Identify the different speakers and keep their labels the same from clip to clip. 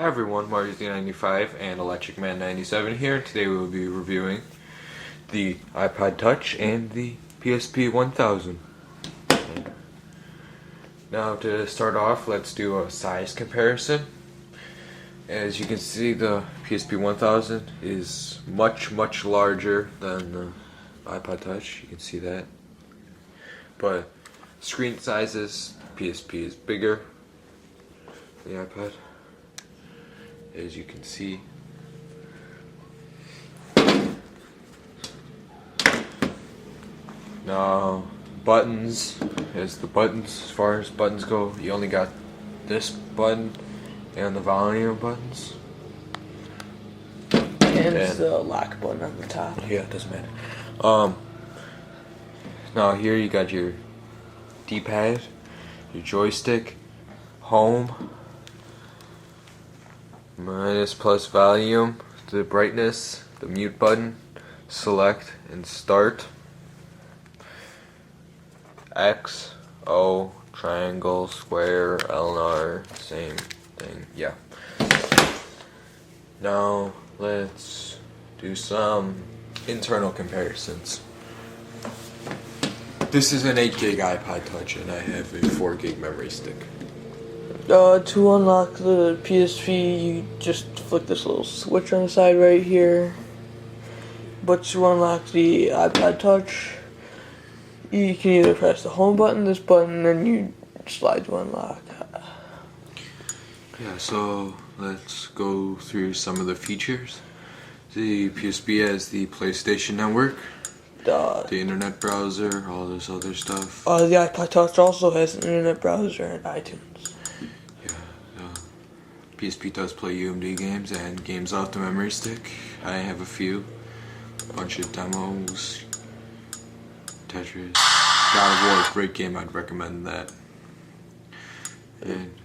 Speaker 1: Hi everyone, Mario95 and Electric Man 97 here. Today we will be reviewing the iPod Touch and the PSP 1000. Now to start off, let's do a size comparison. As you can see, the PSP 1000 is much larger than the iPod Touch. You can see that. But screen sizes, PSP is bigger than the iPod, as you can see. Now, buttons, as far as buttons go, you only got this button and the volume buttons.
Speaker 2: And the lock button on the top.
Speaker 1: Yeah, it doesn't matter. Now here you got your D-pad, your joystick, home, minus plus volume, the brightness, the mute button, select and start, X, O, triangle, square, L and R, same thing, yeah. Now let's do some internal comparisons. This is an 8 gig iPod Touch and I have a 4 gig memory stick.
Speaker 2: To unlock the PSP, you just flick this little switch on the side right here. But to unlock the iPod Touch, you can either press the home button, this button, and you slide to unlock.
Speaker 1: Yeah, so let's go through some of the features. The PSP has the PlayStation Network, the internet browser, all this other stuff.
Speaker 2: The iPod Touch also has an internet browser and iTunes.
Speaker 1: PSP does play UMD games and games off the memory stick. I have a few. A bunch of demos. Tetris. God of War, great game, I'd recommend that. And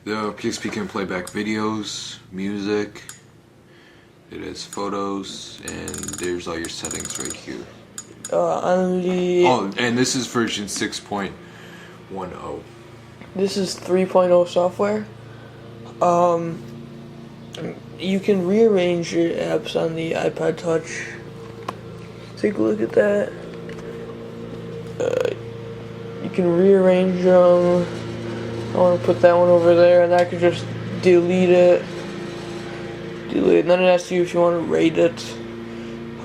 Speaker 1: the PSP can play back videos, music. It has photos, and there's all your settings right here. And this is version 6.10.
Speaker 2: This is 3.0 software. You can rearrange your apps on the iPod Touch. Take a look at that. You can rearrange them. I want to put that one over there, and I could just delete it. And then it asks you if you want to rate it.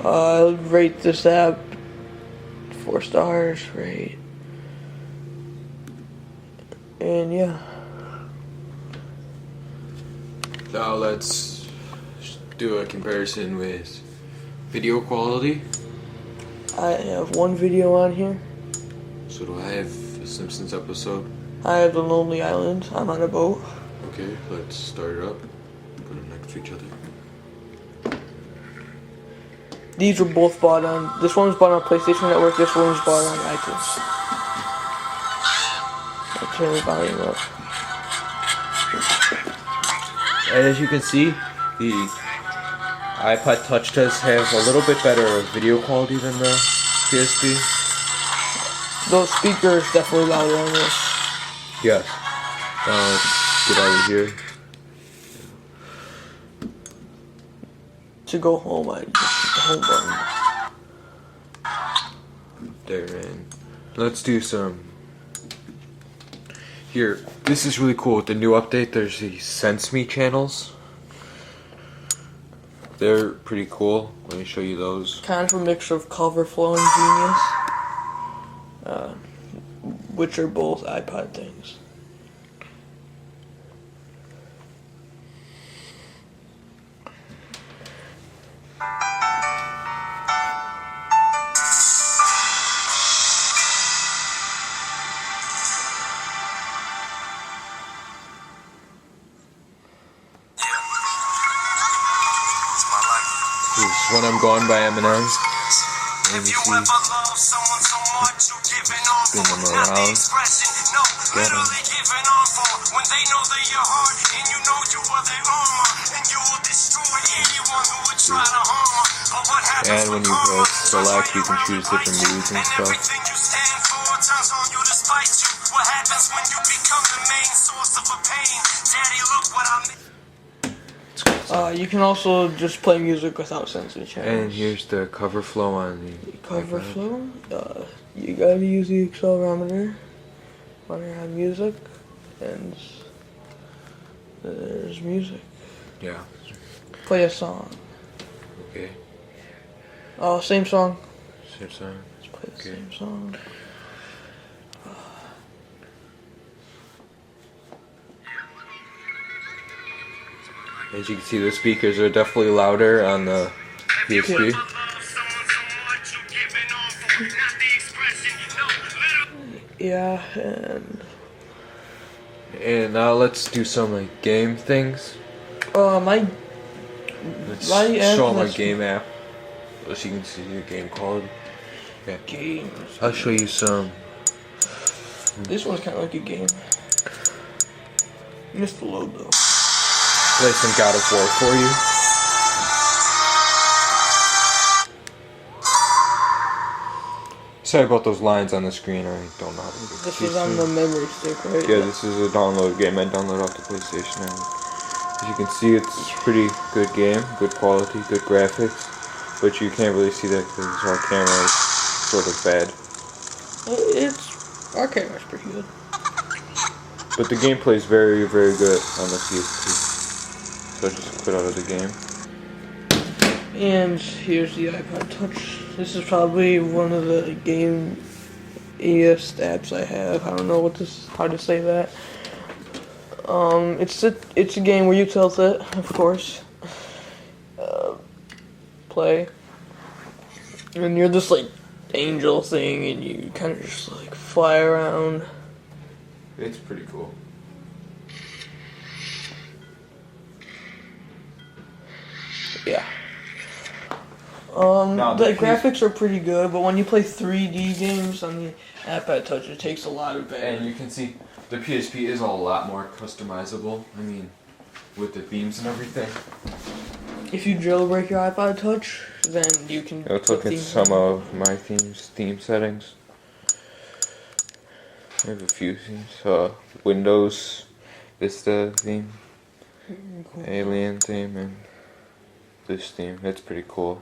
Speaker 2: I'll rate this app 4 stars, rate. And yeah.
Speaker 1: Now let's do a comparison with video quality.
Speaker 2: I have one video on here.
Speaker 1: So do I have a Simpsons episode?
Speaker 2: I have The Lonely Island. I'm on a boat.
Speaker 1: Okay, let's start it up. Put them next to each other.
Speaker 2: These were both bought on... This one was bought on PlayStation Network. This one was bought on iTunes. I'll turn the volume up.
Speaker 1: As you can see, the iPod Touch does have a little bit better video quality than the PSP.
Speaker 2: Those speakers definitely louder on this.
Speaker 1: Yes. Now let's get out of here.
Speaker 2: To go home, I just hit the home button.
Speaker 1: There, and let's do some. Here, this is really cool. With the new update, there's these Sense Me channels. They're pretty cool. Let me show you those.
Speaker 2: Kind of a mix of Cover Flow and Genius, which are both iPod things.
Speaker 1: This is When I'm Gone by Eminem. And you see, spin them around. Get them. And when you press select, you can choose different moods and stuff. sound.
Speaker 2: You can also just play music without censoring channels.
Speaker 1: And here's the cover flow on the
Speaker 2: cover
Speaker 1: iPod.
Speaker 2: flow. You gotta use the accelerometer when you have music, and there's music.
Speaker 1: Yeah.
Speaker 2: Play a song.
Speaker 1: Okay.
Speaker 2: Oh, same song.
Speaker 1: Same song.
Speaker 2: Let's play the
Speaker 1: Okay.
Speaker 2: same song.
Speaker 1: As you can see, the speakers are definitely louder on the PSP.
Speaker 2: Yeah,
Speaker 1: And now let's do some like game things.
Speaker 2: my
Speaker 1: Let's
Speaker 2: My app,
Speaker 1: show my
Speaker 2: let's-
Speaker 1: game app, so you can see the game quality. Okay.
Speaker 2: games.
Speaker 1: I'll show you some.
Speaker 2: This one's kind of like a game. Missed the load though.
Speaker 1: Play some God of War for you. Sorry about those lines on the screen. I don't know how to do
Speaker 2: This is on the memory stick, right?
Speaker 1: Yeah, this is a download game. I download off the PlayStation now. As you can see, it's a pretty good game, good quality, good graphics. But you can't really see that because our camera is sort of bad.
Speaker 2: Our camera's pretty good.
Speaker 1: But the gameplay is very, very good on the PSP. So I just quit out of the game.
Speaker 2: And here's the iPod Touch. This is probably one of the game-iest apps I have. I don't know how to say that. It's a game where you tilt it, of course. Play. And you're this like angel thing, and you kind of just like fly around.
Speaker 1: It's pretty cool.
Speaker 2: Yeah.
Speaker 1: Now,
Speaker 2: the
Speaker 1: the
Speaker 2: graphics are pretty good, but when you play 3D games on the iPad Touch, it takes a lot of
Speaker 1: And you can see the PSP is a lot more customizable. I mean, with the themes and everything.
Speaker 2: If you jailbreak your iPod Touch, then you can.
Speaker 1: Let's
Speaker 2: put
Speaker 1: look at
Speaker 2: themes
Speaker 1: some
Speaker 2: on.
Speaker 1: of my theme settings. I have a few themes. Windows Vista theme,
Speaker 2: Cool.
Speaker 1: Alien theme, and this theme. That's pretty cool.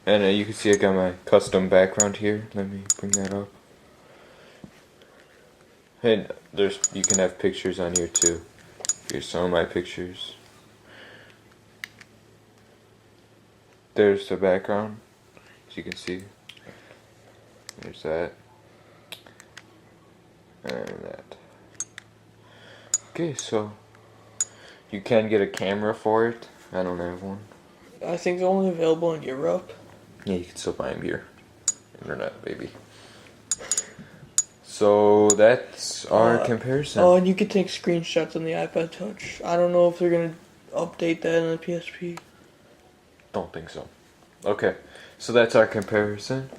Speaker 1: And you can see I got my custom background here. Let me bring that up. And you can have pictures on here too. Here's some of my pictures. There's the background, as you can see. There's that. And that. Okay, so you can get a camera for it. I don't have one.
Speaker 2: I think they're only available in Europe.
Speaker 1: Yeah, you can still buy them here. Internet, baby. So that's our comparison.
Speaker 2: Oh, and you can take screenshots on the iPad Touch. I don't know if they're gonna update that on the PSP.
Speaker 1: Don't think so. Okay, so that's our comparison.